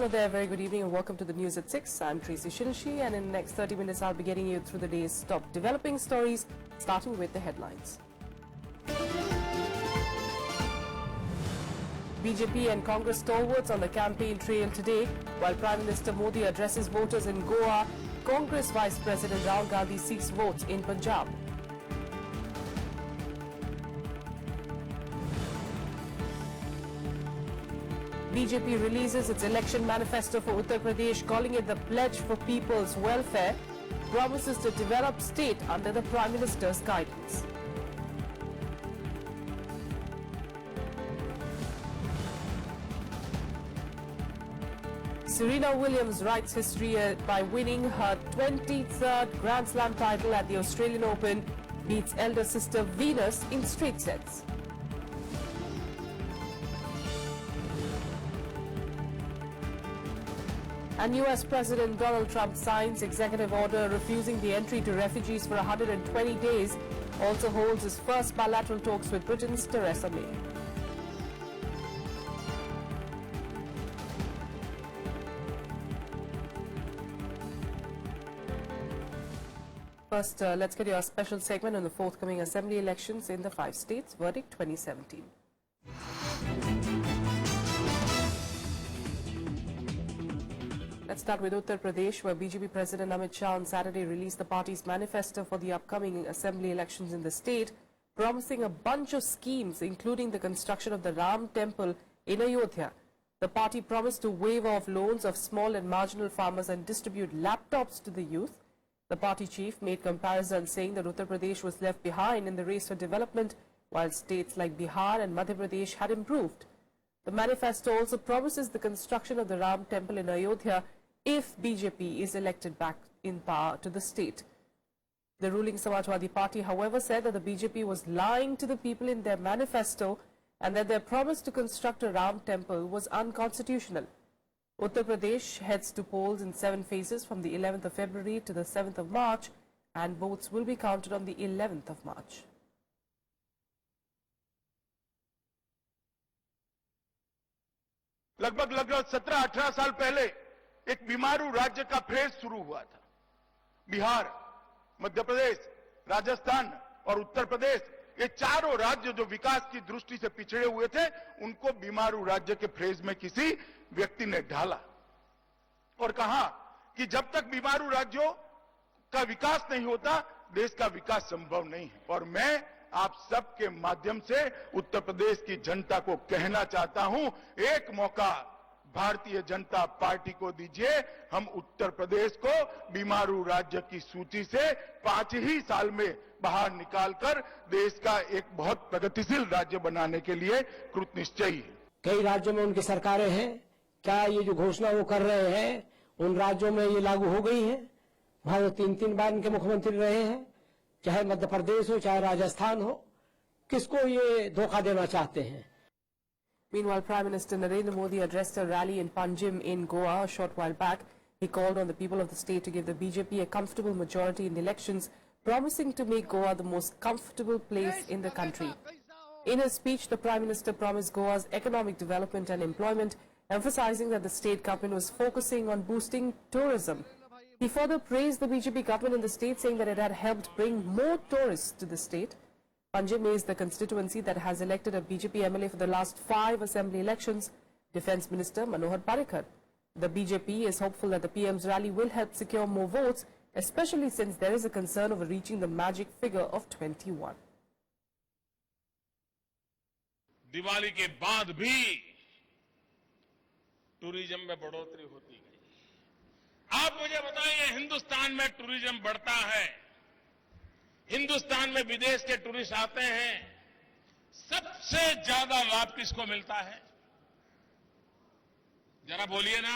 Hello there, very good evening and welcome to the news at 6. I'm Tracy Shinishi and in the next 30 minutes I'll be getting you through the day's top developing stories, starting with the headlines. BJP and Congress stalwarts on the campaign trail today. While Prime Minister Modi addresses voters in Goa, Congress Vice President Rahul Gandhi seeks votes in Punjab. BJP releases its election manifesto for Uttar Pradesh, calling it the pledge for people's welfare, promises to develop state under the Prime Minister's guidance. Serena Williams writes history by winning her 23rd Grand Slam title at the Australian Open, beats elder sister Venus in straight sets. And US President Donald Trump signs executive order refusing the entry to refugees for 120 days, also holds his first bilateral talks with Britain's Theresa May. First, let's get your special segment on the forthcoming assembly elections in the 5 states, Verdict 2017. Let's start with Uttar Pradesh, where BJP President Amit Shah on Saturday released the party's manifesto for the upcoming assembly elections in the state, promising a bunch of schemes, including the construction of the Ram Temple in Ayodhya. The party promised to waive off loans of small and marginal farmers and distribute laptops to the youth. The party chief made comparisons, saying that Uttar Pradesh was left behind in the race for development, while states like Bihar and Madhya Pradesh had improved. The manifesto also promises the construction of the Ram Temple in Ayodhya if BJP is elected back in power to the state. The ruling Samajwadi Party, however, said that the BJP was lying to the people in their manifesto and that their promise to construct a Ram Temple was unconstitutional. Uttar Pradesh heads to polls in 7 phases from the 11th of February to the 7th of March, and votes will be counted on the 11th of March. लगभग 17-18 साल पहले एक बीमारू राज्य का phase शुरू हुआ था। बिहार, मध्य प्रदेश, राजस्थान और उत्तर प्रदेश, ये चारों राज्य जो विकास की दृष्टि से पिछड़े हुए थे, उनको बीमारू राज्य के फेज में किसी व्यक्ति ने ढाला और कहा कि जब तक बीमारू राज्यों का विकास नहीं होता, देश का विकास संभव नहीं है। और मैं आप सबके माध्यम से उत्तर प्रदेश की जनता को कहना चाहता हूं, एक मौका भारतीय जनता पार्टी को दीजिए। हम उत्तर प्रदेश को बीमारू राज्य की सूची से 5 ही साल में बाहर निकालकर देश का एक बहुत प्रगतिशील राज्य बनाने के लिए कृतनिश्चयी है। कई राज्यों में उनकी सरकारें हैं, क्या ये जो घोषणा वो कर रहे हैं उन राज्यों में ये लागू हो गई है? वहां वो 3-3 बार इनके मुख्यमंत्री रहे हैं, चाहे मध्य प्रदेश हो चाहे राजस्थान हो। किसको ये धोखा देना चाहते हैं? Meanwhile, Prime Minister Narendra Modi addressed a rally in Panjim in Goa a short while back. He called on the people of the state to give the BJP a comfortable majority in the elections, promising to make Goa the most comfortable place in the country. In his speech, the Prime Minister promised Goa's economic development and employment, emphasizing that the state government was focusing on boosting tourism. He further praised the BJP government in the state, saying that it had helped bring more tourists to the state. Panjim is the constituency that has elected a BJP MLA for the last 5 assembly elections, Defence Minister Manohar Parrikar. The BJP is hopeful that the PM's rally will help secure more votes, especially since there is a concern over reaching the magic figure of 21. Diwali के बाद भी tourism में बढ़ोतरी होती गई। आप मुझे बताइए, हिंदुस्तान में टूरिज्म बढ़ता है, हिंदुस्तान में विदेश के टूरिस्ट आते हैं, सबसे ज्यादा लाभ किसको मिलता है? जरा बोलिए ना,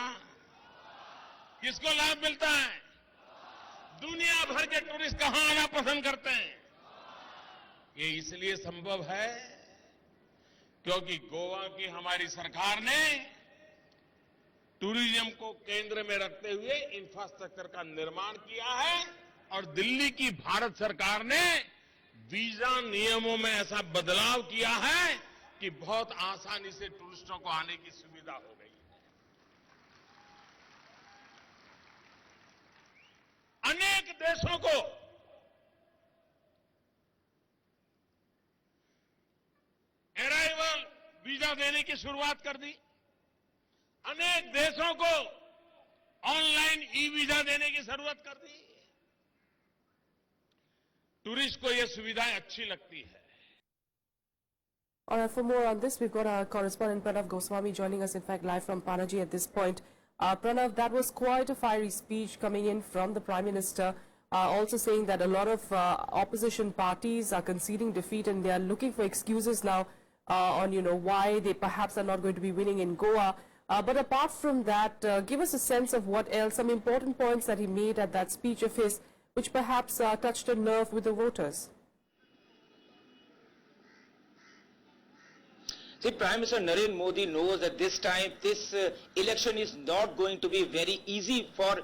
किसको लाभ मिलता है? दुनिया भर के टूरिस्ट कहां आना पसंद करते हैं? ये इसलिए संभव है क्योंकि गोवा की हमारी सरकार ने टूरिज्म को केंद्र में रखते हुए इंफ्रास्ट्रक्चर का निर्माण किया है और दिल्ली की भारत सरकार ने वीजा नियमों में ऐसा बदलाव किया है कि बहुत आसानी से टूरिस्टों को आने की सुविधा हो गई है। देशों को अराइवल वीजा देने की शुरुआत कर दी, अनेक देशों को ऑनलाइन ई वीजा देने की जरूरत कर दी। टूरिस्ट को ये सुविधाएं अच्छी लगती है। All right, for more on this, we've got our correspondent Pranav Goswami joining us, in fact, live from Panaji at this point. Pranav, that was quite a fiery speech coming in from the Prime Minister, also saying that a lot of opposition parties are conceding defeat and they are looking for excuses now on, why they perhaps are not going to be winning in Goa. But apart from that, give us a sense of what else, some important points that he made at that speech of his, which perhaps touched a nerve with the voters. See, Prime Minister Narendra Modi knows that this time, this election is not going to be very easy for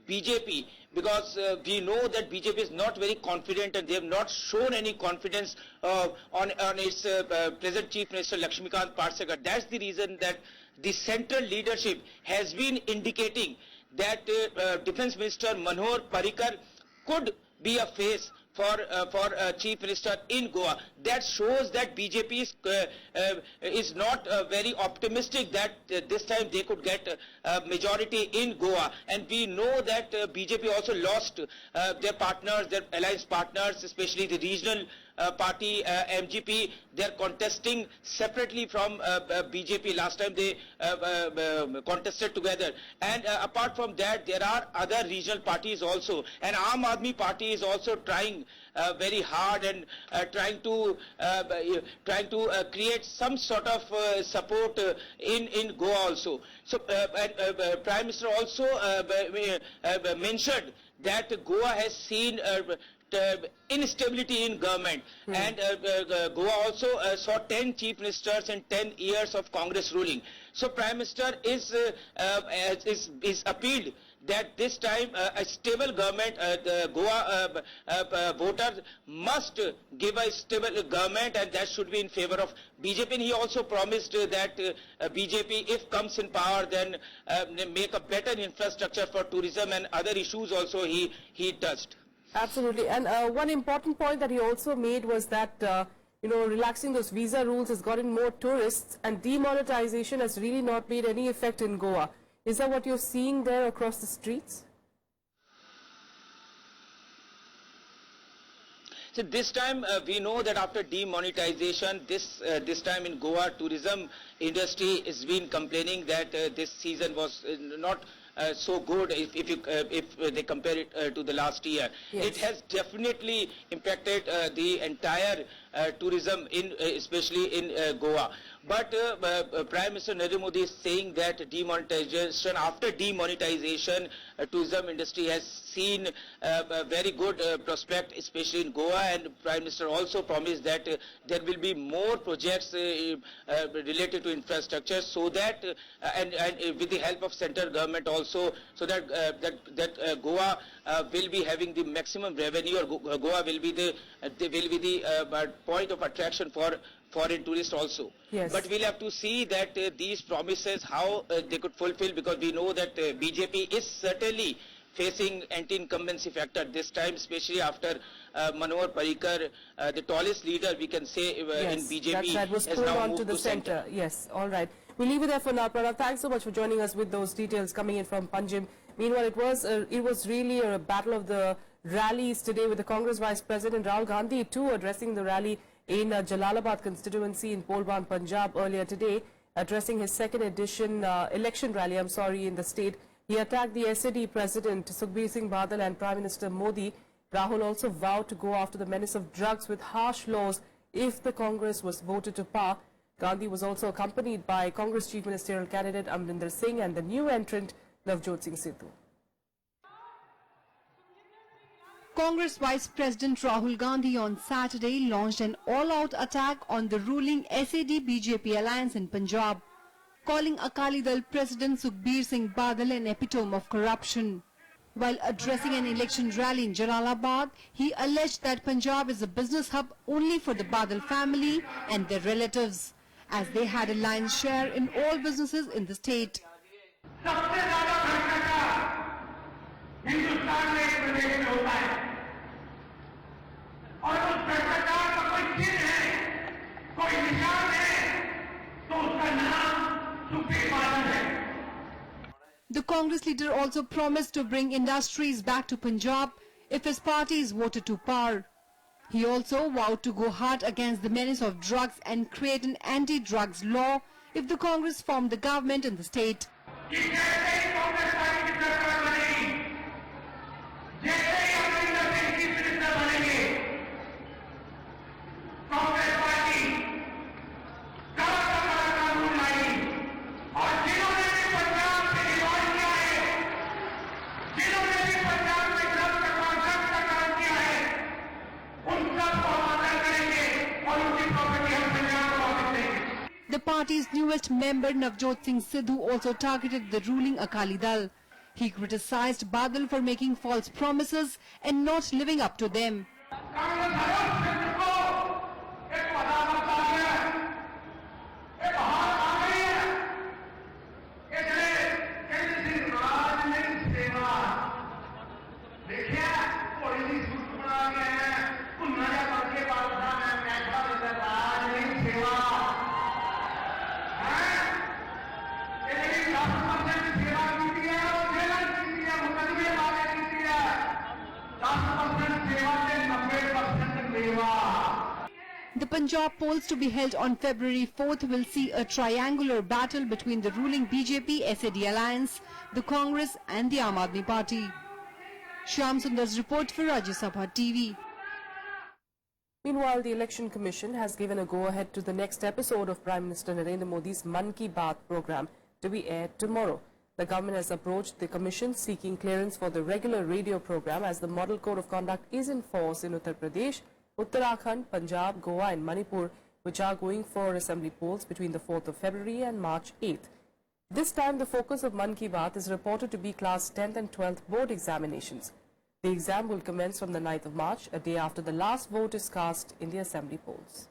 BJP, because we know that BJP is not very confident and they have not shown any confidence on its present Chief Minister Lakshmikant Parsekar. That's the reason that the central leadership has been indicating that Defence Minister Manohar Parrikar could be a face for Chief Minister in Goa. That shows that BJP is not very optimistic that this time they could get a majority in Goa. And we know that BJP also lost their partners, their alliance partners, especially the regional party MGP. They are contesting separately from BJP. Last time they contested together. And apart from that, there are other regional parties also. And Aam Aadmi Party is also trying very hard and trying to create some sort of support in Goa also. So Prime Minister also mentioned that Goa has seen instability in government, and Goa also saw 10 chief ministers and 10 years of Congress ruling. So Prime Minister is appealed that this time a stable government, the Goa voters must give a stable government, and that should be in favor of BJP. And he also promised that BJP, if comes in power, then make a better infrastructure for tourism and other issues also he touched. Absolutely. And one important point that he also made was that, relaxing those visa rules has gotten more tourists, and demonetization has really not made any effect in Goa. Is that what you're seeing there across the streets? So this time we know that after demonetization, this time in Goa, tourism industry has been complaining that this season was not so good if they compare it to the last year. Yes. It has definitely impacted the entire tourism, especially in Goa. But Prime Minister Narendra Modi is saying that demonetization, after demonetization, tourism industry has seen a very good prospect, especially in Goa. And Prime Minister also promised that there will be more projects related to infrastructure, so that and with the help of central government also, so that Goa will be having the maximum revenue, or Goa will be the point of attraction for foreign tourists also. Yes. But we'll have to see that these promises, how they could fulfill, because we know that BJP is certainly facing anti-incumbency factor this time, especially after Manohar Parrikar, the tallest leader we can say in BJP, that was has pulled now on moved to the center. Yes, all right. We'll leave it there for now, Pranav. Thanks so much for joining us with those details coming in from Panjim. Meanwhile, it was really a battle of the rallies today, with the Congress Vice President Rahul Gandhi too addressing the rally in Jalalabad constituency in Polban, Punjab earlier today, addressing his second edition election rally, in the state. He attacked the SAD President Sukhbir Singh Badal and Prime Minister Modi. Rahul also vowed to go after the menace of drugs with harsh laws if the Congress was voted to power. Gandhi was also accompanied by Congress Chief Ministerial candidate Amrinder Singh and the new entrant Navjot Singh Sidhu. Congress Vice President Rahul Gandhi on Saturday launched an all-out attack on the ruling SAD-BJP alliance in Punjab, calling Akali Dal President Sukhbir Singh Badal an epitome of corruption. While addressing an election rally in Jalalabad, he alleged that Punjab is a business hub only for the Badal family and their relatives, as they had a lion's share in all businesses in the state. प्रदेश में होता है और उस भ्रष्टाचार का कोई चिन्ह है, कोई निशान है, तो उसका नाम सुप्रीम बादल है। The Congress leader also promised to bring industries back to Punjab if his party is voted to power. He also vowed to go hard against the menace of drugs and create an anti-drugs law if the Congress formed the government in the state. कि जैसे ही Congress party की सरकार बनेगी, जैसे ही Amarinder Singh chief minister बनेंगे, Congress party कड़ा से कड़ा कानून लाएगी और जिन्होंने भी पंजाब से डिवाइड किया है, जिन्होंने भी पंजाब में ड्रग्स का कॉन्ट्रैक्ट का काम किया है, उन सबको हम अदा करेंगे और उनकी प्रॉपर्टी हम पंजाब को वापस देंगे। The party's newest member Navjot Singh Sidhu also targeted the ruling Akali Dal. He criticized Badal for making false promises and not living up to them. Congress हर उस क्षेत्र को एक बदावत आ गया है, एक हार आ गई है, इसलिए कहते थे राजनीतिक सेवा। देखिए पॉलिसी सूट बना के हैं, तुम नया करके बादशाह में बैठा रहता है, राजनीतिक सेवा है। इसलिए 10% सेवा की है और जेलर की है, मुकदमे वाले की है, 10% सेवा से 90% सेवा। The Punjab polls to be held on February 4th will see a triangular battle between the ruling BJP SAD alliance, the Congress and the Aam Aadmi Party. Shyam Sundar's report for Rajya Sabha TV. Meanwhile, the Election Commission has given a go-ahead to the next episode of Prime Minister Narendra Modi's Mann Ki Baat program to be aired tomorrow. The government has approached the Commission seeking clearance for the regular radio program as the Model Code of Conduct is in force in Uttar Pradesh, Uttarakhand, Punjab, Goa and Manipur, which are going for assembly polls between the 4th of February and March 8th. This time, the focus of Mann Ki Baat is reported to be class 10th and 12th board examinations. The exam will commence from the 9th of March, a day after the last vote is cast in the assembly polls.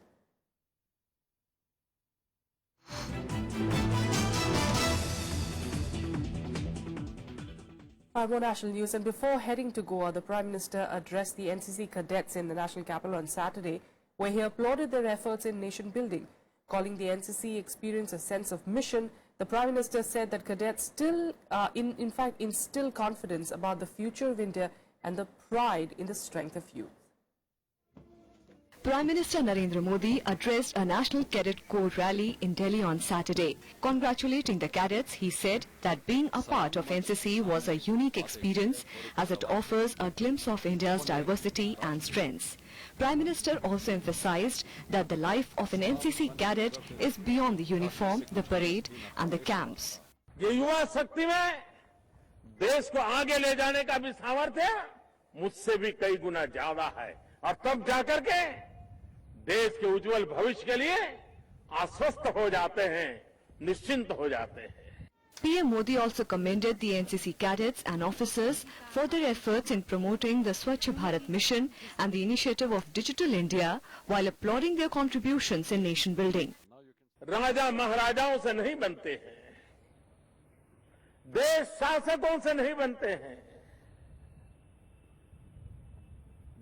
More national news, and before heading to Goa, the Prime Minister addressed the NCC cadets in the national capital on Saturday, where he applauded their efforts in nation building. Calling the NCC experience a sense of mission, the Prime Minister said that cadets still, in fact, instill confidence about the future of India and the pride in the strength of youth. Prime Minister Narendra Modi addressed a National Cadet Corps rally in Delhi on Saturday. Congratulating the cadets, he said that being a part of NCC was a unique experience as it offers a glimpse of India's diversity and strengths. Prime Minister also emphasized that the life of an NCC cadet is beyond the uniform, the parade and the camps. ये युवा शक्ति में देश को आगे ले जाने का भी सामर्थ्य मुझसे भी कई गुना ज्यादा है और तब जाकर के देश के उज्जवल भविष्य के लिए आश्वस्त हो जाते हैं, निश्चिंत हो जाते हैं. PM Modi also commended the NCC cadets and officers for their efforts in promoting the Swachh Bharat mission and the initiative of Digital India while applauding their contributions in nation building. राजा महाराजाओं से नहीं बनते हैं, देश शासकों से नहीं बनते हैं,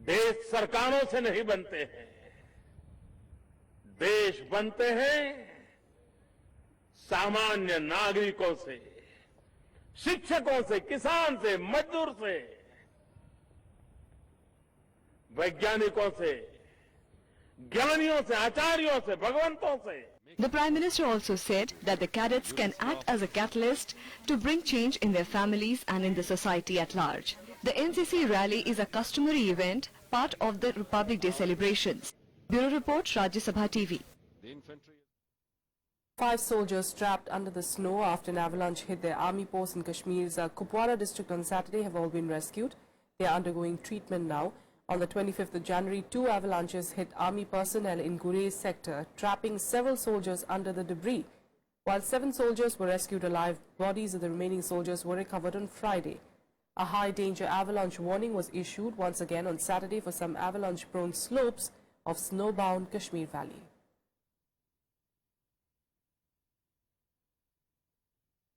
देश सरकारों से नहीं बनते हैं, देश बनते हैं सामान्य नागरिकों से, शिक्षकों से, किसान से, मजदूर से, वैज्ञानिकों से, ज्ञानियों से, आचार्यों से, भगवंतों से. The Prime Minister also said that the cadets can act as a catalyst to bring change in their families and in the society at large. The NCC rally is a customary event, part of the Republic Day celebrations. Bureau Report, Rajya Sabha TV. 5 soldiers trapped under the snow after an avalanche hit their army post in Kashmir's Kupwara district on Saturday have all been rescued. They are undergoing treatment now. On the 25th of January, 2 avalanches hit army personnel in Gurez sector, trapping several soldiers under the debris. While 7 soldiers were rescued alive, bodies of the remaining soldiers were recovered on Friday. A high-danger avalanche warning was issued once again on Saturday for some avalanche-prone slopes of snowbound Kashmir Valley.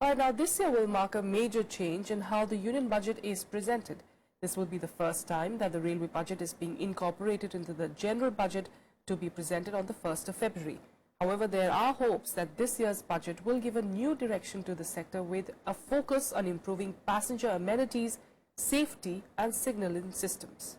Now, this year will mark a major change in how the union budget is presented. This will be the first time that the railway budget is being incorporated into the general budget to be presented on the 1st of February. However, there are hopes that this year's budget will give a new direction to the sector with a focus on improving passenger amenities, safety and signalling systems.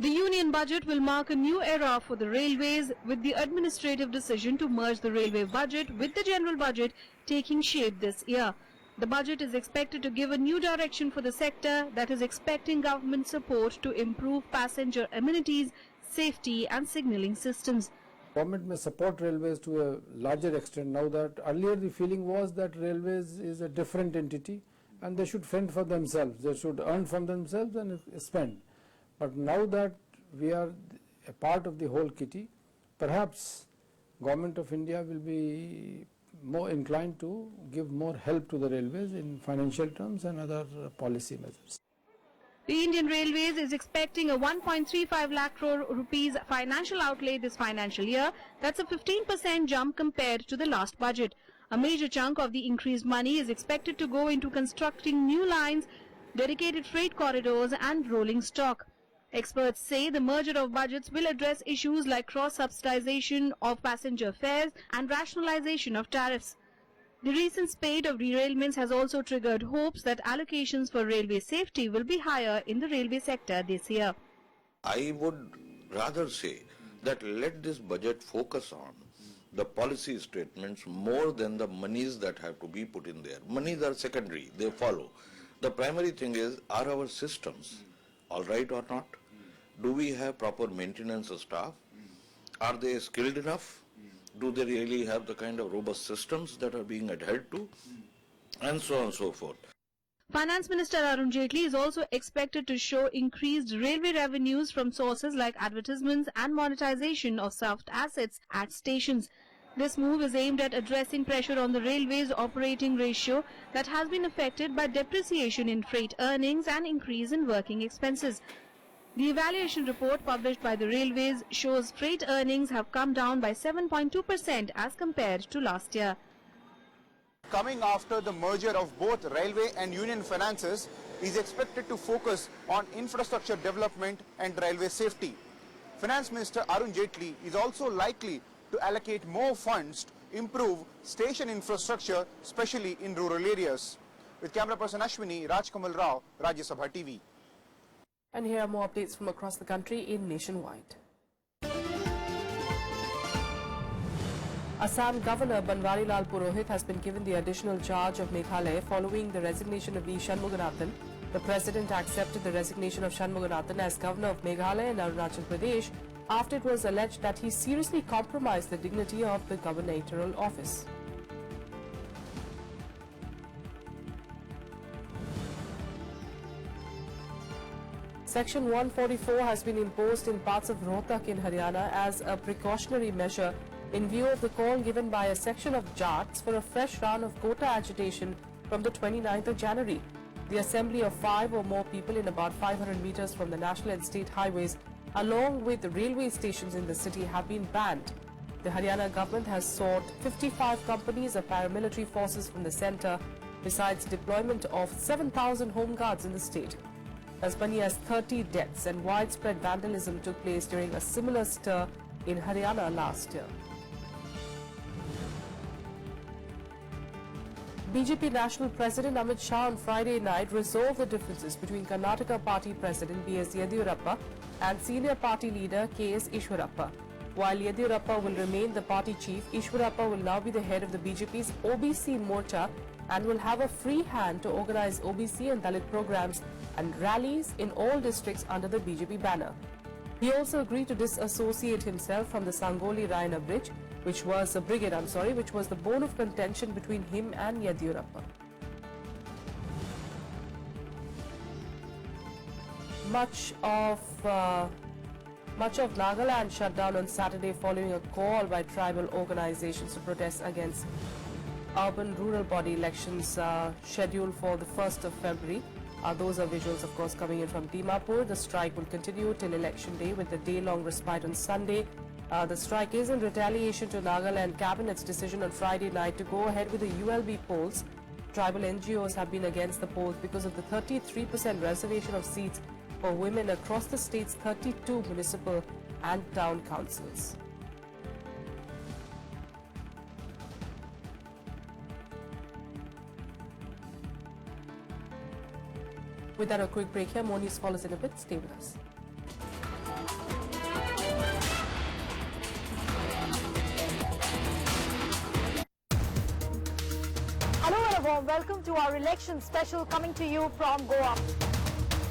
The union budget will mark a new era for the railways, with the administrative decision to merge the railway budget with the general budget taking shape this year. The budget is expected to give a new direction for the sector that is expecting government support to improve passenger amenities, safety and signalling systems. Government may support railways to a larger extent now that earlier the feeling was that railways is a different entity and they should fend for themselves, they should earn from themselves and spend. But now that we are a part of the whole kitty, perhaps Government of India will be more inclined to give more help to the railways in financial terms and other policy measures. The Indian Railways is expecting a 1.35 lakh crore rupees financial outlay this financial year. That's a 15% jump compared to the last budget. A major chunk of the increased money is expected to go into constructing new lines, dedicated freight corridors and rolling stock. Experts say the merger of budgets will address issues like cross-subsidization of passenger fares and rationalization of tariffs. The recent spate of derailments has also triggered hopes that allocations for railway safety will be higher in the railway sector this year. I would rather say that let this budget focus on the policy statements more than the monies that have to be put in there. Monies are secondary, they follow. The primary thing is, are our systems all right or not? Do we have proper maintenance of staff? Are they skilled enough? Do they really have the kind of robust systems that are being adhered to? And so on and so forth. Finance Minister Arun Jaitley is also expected to show increased railway revenues from sources like advertisements and monetization of soft assets at stations. This move is aimed at addressing pressure on the railways' operating ratio that has been affected by depreciation in freight earnings and increase in working expenses. The evaluation report published by the railways shows freight earnings have come down by 7.2% as compared to last year. Coming after the merger of both railway and union finances is expected to focus on infrastructure development and railway safety. Finance Minister Arun Jaitley is also likely to allocate more funds to improve station infrastructure, especially in rural areas. With camera person Ashwini, Rajkamal Rao, Rajya Sabha TV. And here are more updates from across the country in Nationwide. Assam Governor Banwarilal Purohit has been given the additional charge of Meghalaya following the resignation of V. Shanmuganathan. The President accepted the resignation of Shanmuganathan as Governor of Meghalaya and Arunachal Pradesh after it was alleged that he seriously compromised the dignity of the gubernatorial office. Section 144 has been imposed in parts of Rohtak in Haryana as a precautionary measure in view of the call given by a section of Jats for a fresh round of quota agitation from the 29th of January. The assembly of 5 or more people in about 500 meters from the national and state highways, along with the railway stations in the city, have been banned. The Haryana government has sought 55 companies of paramilitary forces from the centre, besides deployment of 7,000 home guards in the state. As many as 30 deaths and widespread vandalism took place during a similar stir in Haryana last year. BJP National President Amit Shah on Friday night resolved the differences between Karnataka Party President B.S. Yediyurappa and senior party leader K.S. Ishwarappa. While Yediyurappa will remain the party chief, Ishwarappa will now be the head of the BJP's OBC Morcha and will have a free hand to organize OBC and Dalit programs and rallies in all districts under the BJP banner. He also agreed to disassociate himself from the Sangoli Rayana Bridge, which was the bone of contention between him and Yediyurappa. Much of Nagaland shut down on Saturday following a call by tribal organizations to protest against urban-rural body elections scheduled for the 1st of February. Those are visuals, of course, coming in from Dimapur. The strike will continue till election day with a day-long respite on Sunday. The strike is in retaliation to Nagaland Cabinet's decision on Friday night to go ahead with the ULB polls. Tribal NGOs have been against the polls because of the 33% reservation of seats for women across the state's 32 municipal and town councils. With that, a quick break here. More news follows in a bit. Stay with us. Hello and a warm welcome to our election special coming to you from Goa.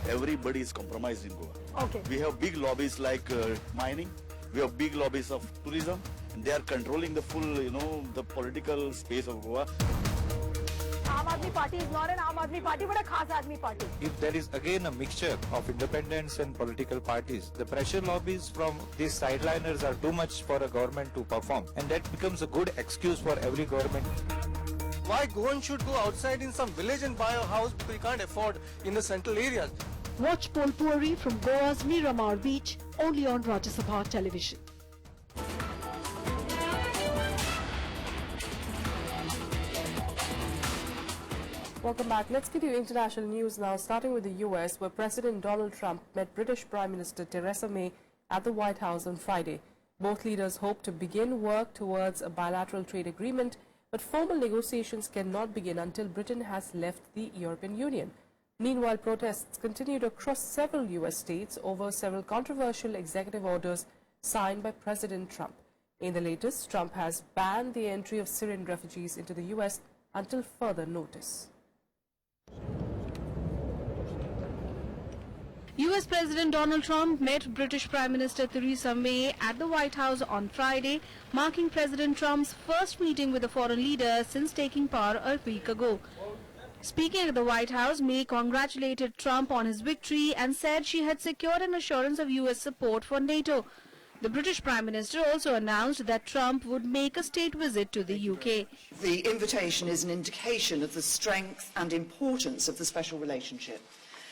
Everybody is compromised in Goa. Okay. We have big lobbies like mining. We have big lobbies of tourism. And they are controlling the full, the political space of Goa. Aam Aadmi Party is not an Aam Aadmi Party but a Khas Aadmi Party. If there is again a mixture of independents and political parties, the pressure lobbies from these sideliners are too much for a government to perform. And that becomes a good excuse for every government. Why Goan should go outside in some village and buy a house because he can't afford in the central areas? Watch Polpuri from Goa's Miramar Beach only on Rajya Sabha television. Welcome back. Let's get you international news now, starting with the US, where President Donald Trump met British Prime Minister Theresa May at the White House on Friday. Both leaders hope to begin work towards a bilateral trade agreement, but formal negotiations cannot begin until Britain has left the European Union. Meanwhile, protests continued across several US states over several controversial executive orders signed by President Trump. In the latest, Trump has banned the entry of Syrian refugees into the US until further notice. US President Donald Trump met British Prime Minister Theresa May at the White House on Friday, marking President Trump's first meeting with a foreign leader since taking power a week ago. Speaking at the White House, May congratulated Trump on his victory and said she had secured an assurance of US support for NATO. The British Prime Minister also announced that Trump would make a state visit to the UK. The invitation is an indication of the strength and importance of the special relationship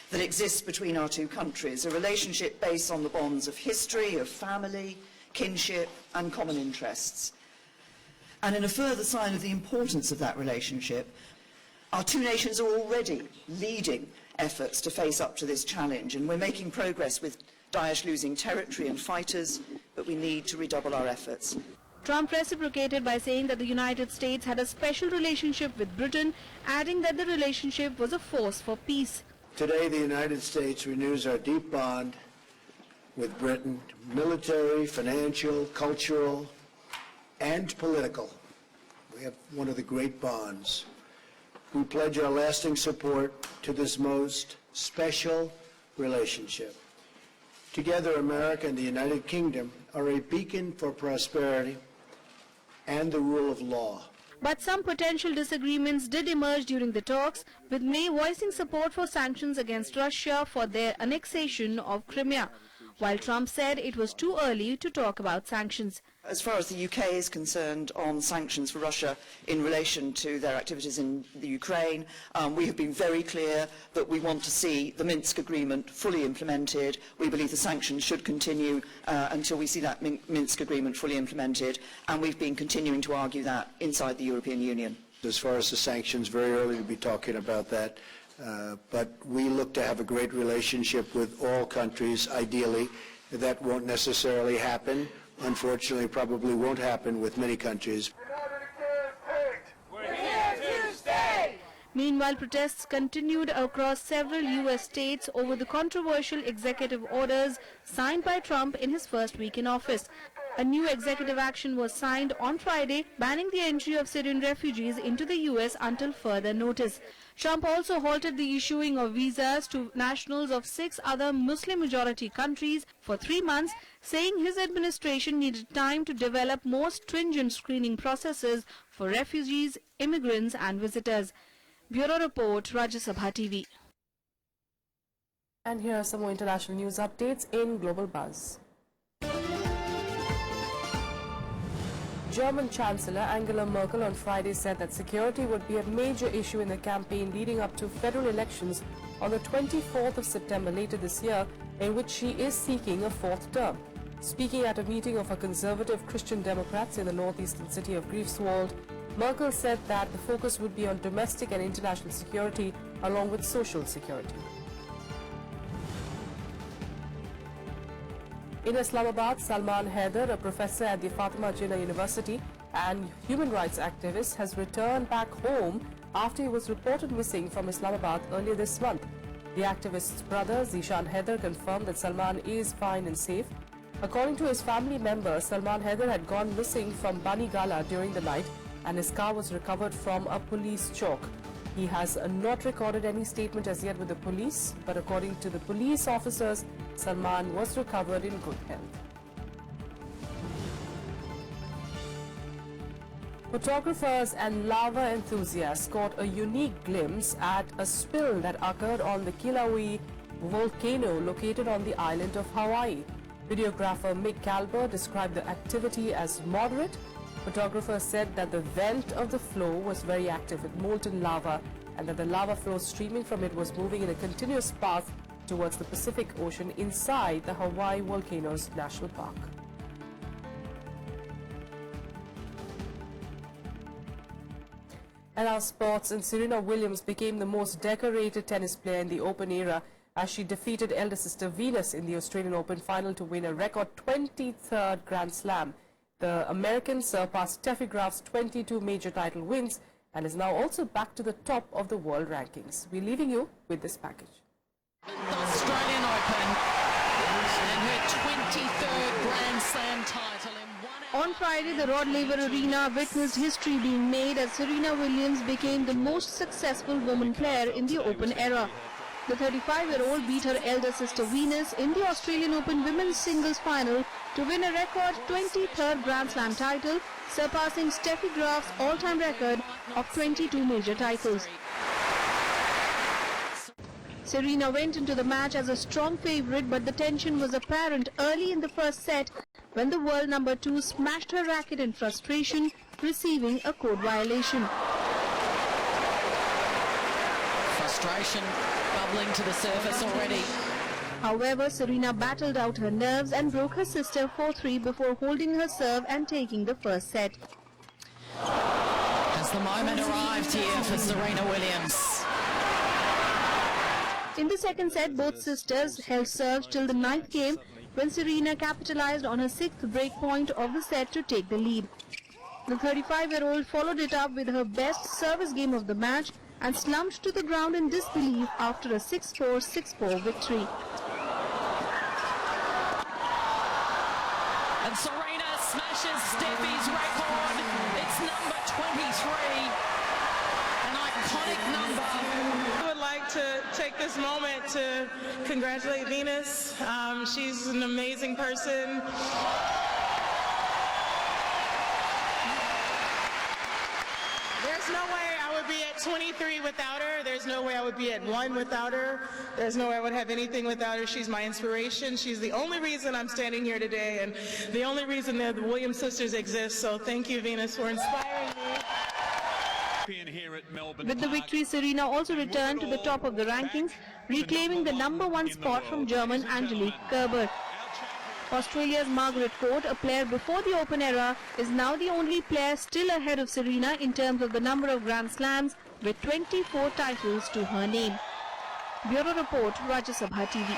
that exists between our two countries, a relationship based on the bonds of history, of family, kinship and common interests. And in a further sign of the importance of that relationship, our two nations are already leading efforts to face up to this challenge, and we're making progress with Daesh losing territory and fighters, but we need to redouble our efforts. Trump reciprocated by saying that the United States had a special relationship with Britain, adding that the relationship was a force for peace. Today, the United States renews our deep bond with Britain, military, financial, cultural, and political. We have one of the great bonds. We pledge our lasting support to this most special relationship. Together, America and the United Kingdom are a beacon for prosperity and the rule of law. But some potential disagreements did emerge during the talks, with May voicing support for sanctions against Russia for their annexation of Crimea, while Trump said it was too early to talk about sanctions. As far as the UK is concerned on sanctions for Russia in relation to their activities in the Ukraine, we have been very clear that we want to see the Minsk agreement fully implemented. We believe the sanctions should continue until we see that Minsk agreement fully implemented, and we've been continuing to argue that inside the European Union. As far as the sanctions, very early to be talking about that, but we look to have a great relationship with all countries, ideally. That won't necessarily happen. Unfortunately, probably won't happen with many countries. Meanwhile, protests continued across several US states over the controversial executive orders signed by Trump in his first week in office. A new executive action was signed on Friday, banning the entry of Syrian refugees into the US until further notice. Trump also halted the issuing of visas to nationals of 6 other Muslim-majority countries for 3 months, saying his administration needed time to develop more stringent screening processes for refugees, immigrants and visitors. Bureau Report, Rajya Sabha TV. And here are some more international news updates in Global Buzz. German Chancellor Angela Merkel on Friday said that security would be a major issue in the campaign leading up to federal elections on the 24th of September later this year, in which she is seeking a fourth term. Speaking at a meeting of her conservative Christian Democrats in the northeastern city of Greifswald, Merkel said that the focus would be on domestic and international security along with social security. In Islamabad, Salman Haider, a professor at the Fatima Jinnah University and human rights activist, has returned back home after he was reported missing from Islamabad earlier this month. The activist's brother, Zishan Haider, confirmed that Salman is fine and safe. According to his family members, Salman Haider had gone missing from Bani Gala during the night and his car was recovered from a police chalk. He has not recorded any statement as yet with the police, but according to the police officers, Salman was recovered in good health. Photographers and lava enthusiasts caught a unique glimpse at a spill that occurred on the Kilauea volcano located on the island of Hawaii. Videographer Mick Calber described the activity as moderate. Photographers said that the vent of the flow was very active with molten lava and that the lava flow streaming from it was moving in a continuous path towards the Pacific Ocean inside the Hawaii Volcanoes National Park. And our sports, and Serena Williams became the most decorated tennis player in the Open era as she defeated elder sister Venus in the Australian Open final to win a record 23rd Grand Slam. The American surpassed Steffi Graf's 22 major title wins and is now also back to the top of the world rankings. We're leaving you with this package. The Australian Open and her 23rd Grand Slam title in one On Friday, the Rod Laver Arena witnessed history being made as Serena Williams became the most successful woman player in the Open era. The 35-year-old beat her elder sister Venus in the Australian Open women's singles final to win a record 23rd Grand Slam title, surpassing Steffi Graf's all-time record of 22 major titles. Serena went into the match as a strong favourite, but the tension was apparent early in the first set when the world number 2 smashed her racket in frustration, receiving a code violation. frustration bubbling to the surface already. However, Serena battled out her nerves and broke her sister 4-3 before holding her serve and taking the first set. Has the moment arrived here for Serena Williams? In the second set, both sisters held serve till the 9th game when Serena capitalized on her 6th break point of the set to take the lead. The 35-year-old followed it up with her best service game of the match and slumped to the ground in disbelief after a 6-4, 6-4 victory. And Serena smashes Steffi's record. It's number 23, an iconic number. I would like to take this moment to congratulate Venus. She's an amazing person. There's no way I would be at 23 without her. There's no way I would be at 1 without her. There's no way I would have anything without her. She's my inspiration. She's the only reason I'm standing here today and the only reason that the Williams sisters exist. So thank you, Venus, for inspiring me. With the victory, Serena also returned to the top of the rankings, reclaiming the #1 spot from German Angelique Kerber. Australia's Margaret Court, a player before the Open era, is now the only player still ahead of Serena in terms of the number of Grand Slams, with 24 titles to her name. Bureau Report, Rajya Sabha TV.